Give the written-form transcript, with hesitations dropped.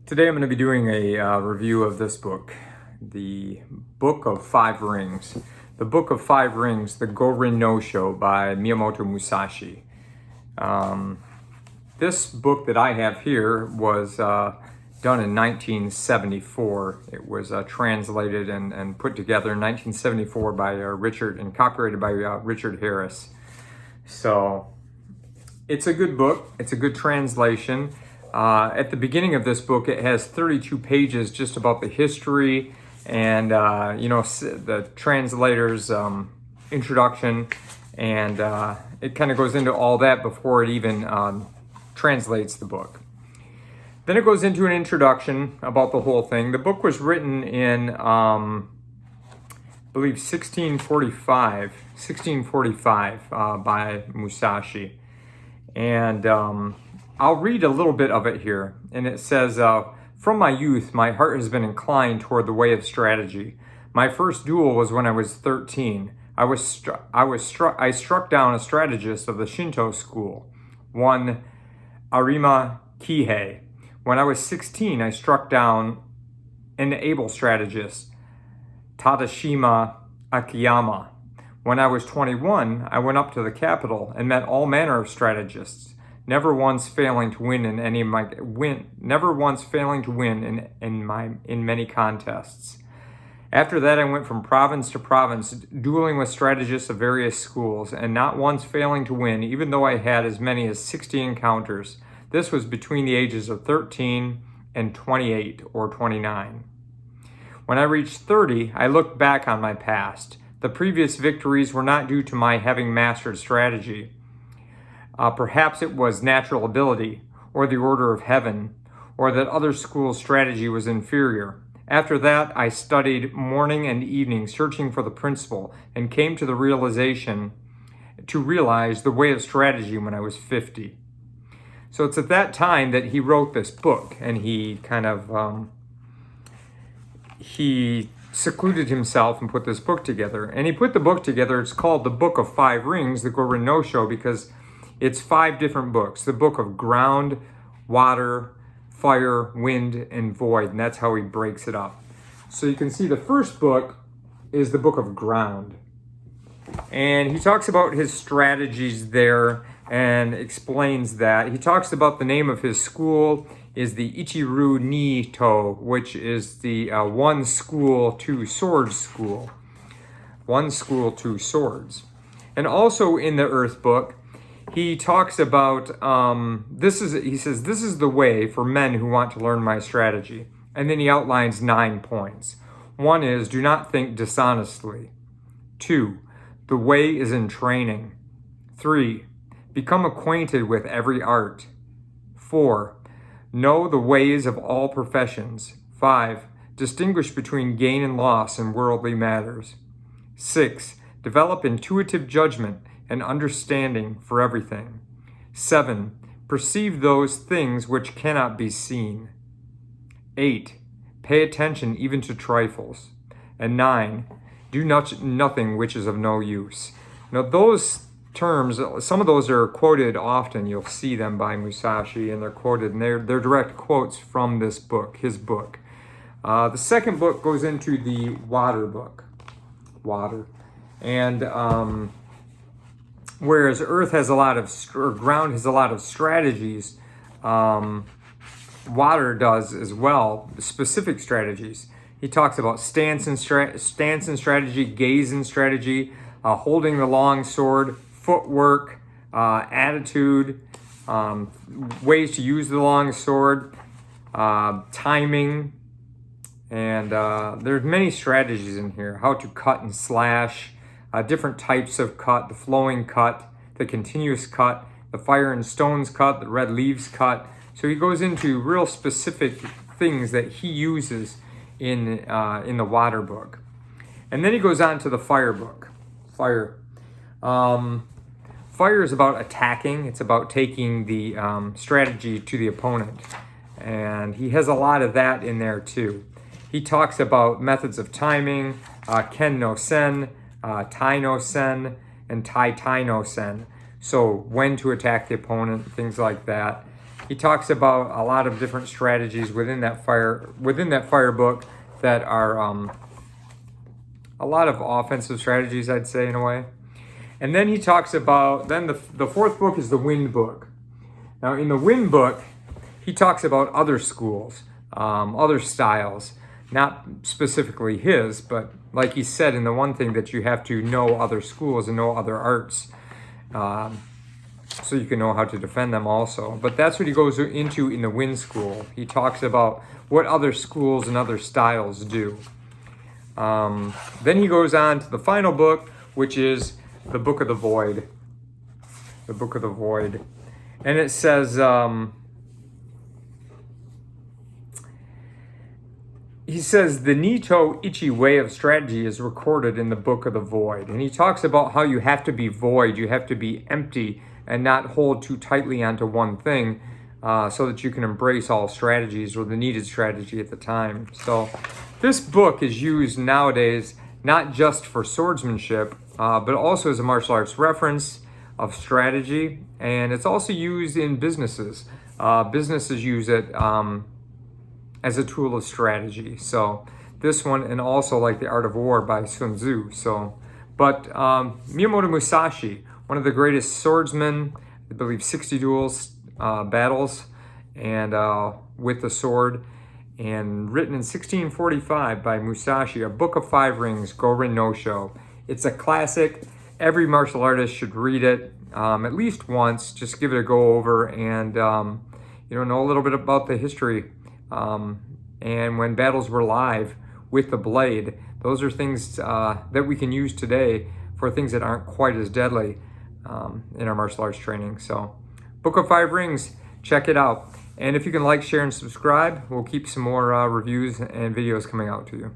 Today I'm going to be doing a review of this book, the Book of Five Rings. The Book of Five Rings, The Gorin No Sho by Miyamoto Musashi. This book that I have here was done in 1974. It was translated and put together in 1974 by Richard and copyrighted by Richard Harris. So it's a good book. It's a good translation. At the beginning of this book, it has 32 pages just about the history and, the translator's introduction. And it kind of goes into all that before it even translates the book. Then it goes into an introduction about the whole thing. The book was written in, I believe, 1645 by Musashi. And I'll read a little bit of it here. And it says, from my youth, my heart has been inclined toward the way of strategy. My first duel was when I was 13. I struck down a strategist of the Shinto school, one Arima Kihei. When I was 16, I struck down an able strategist, Tadashima Akiyama. When I was 21, I went up to the capital and met all manner of strategists, never once failing to win in many contests. After that, I went from province to province, dueling with strategists of various schools, and not once failing to win, even though I had as many as 60 encounters. This was between the ages of 13 and 28 or 29. When I reached 30, I looked back on my past. The previous victories were not due to my having mastered strategy. Perhaps it was natural ability, or the order of heaven, or that other schools' strategy was inferior. After that, I studied morning and evening, searching for the principle, and came to realize the way of strategy when I was 50. So it's at that time that he wrote this book, and he kind of, he secluded himself and put this book together. And he put the book together, it's called The Book of Five Rings, the Gorin No Sho, because it's 5 different books. The book of ground, water, fire, wind, and void. And that's how he breaks it up. So you can see the first book is the book of ground. And he talks about his strategies there and explains that. He talks about the name of his school is the Ichiru Ni To, which is the one school, two swords school. One school, two swords. And also in the Earth book, he talks about, he says, this is the way for men who want to learn my strategy. And then he outlines 9 points. 1 is, do not think dishonestly. 2, the way is in training. 3, become acquainted with every art. 4, know the ways of all professions. 5, distinguish between gain and loss in worldly matters. 6, develop intuitive judgment and understanding for everything. 7, perceive those things which cannot be seen. 8, pay attention even to trifles. And 9, do nothing which is of no use. Now those terms, some of those are quoted often. You'll see them by Musashi, and they're quoted, and they're direct quotes from this book, his book. The second book goes into the water book. Water. And whereas Earth has a lot of, or ground has a lot of strategies, water does as well, specific strategies. He talks about stance and strategy, gaze and strategy, holding the long sword, footwork, attitude, ways to use the long sword, timing, and there's many strategies in here. How to cut and slash, different types of cut, the flowing cut, the continuous cut, the fire and stones cut, the red leaves cut. So he goes into real specific things that he uses in the water book. And then he goes on to the fire book. Fire. Fire is about attacking. It's about taking the strategy to the opponent. And he has a lot of that in there too. He talks about methods of timing, Ken no Sen, Tai no Sen, and Tai Tai no Sen. So when to attack the opponent, things like that. He talks about a lot of different strategies within that fire book that are a lot of offensive strategies, I'd say, in a way. And then he talks about, then the fourth book is the Wind book. Now, in the Wind book, he talks about other schools, other styles, not specifically his, but like he said in the one thing, that you have to know other schools and know other arts, so you can know how to defend them also. But that's what he goes into in the Wind school. He talks about what other schools and other styles do. Then he goes on to the final book, which is the Book of the Void. The Book of the Void. And it says, he says, the Nito Ichi way of strategy is recorded in the Book of the Void. And he talks about how you have to be void, you have to be empty, and not hold too tightly onto one thing, so that you can embrace all strategies, or the needed strategy at the time. So this book is used nowadays not just for swordsmanship, but also as a martial arts reference of strategy. And it's also used in businesses. Businesses use it as a tool of strategy. So this one, and also like The Art of War by Sun Tzu. But Miyamoto Musashi, one of the greatest swordsmen, I believe 60 duels, battles, and with the sword, and written in 1645 by Musashi, A Book of Five Rings, Gorin no Sho. It's a classic. Every martial artist should read it at least once. Just give it a go over, and know a little bit about the history. And when battles were live with the blade, those are things that we can use today for things that aren't quite as deadly in our martial arts training. So, Book of Five Rings, check it out. And if you can like, share, and subscribe, we'll keep some more reviews and videos coming out to you.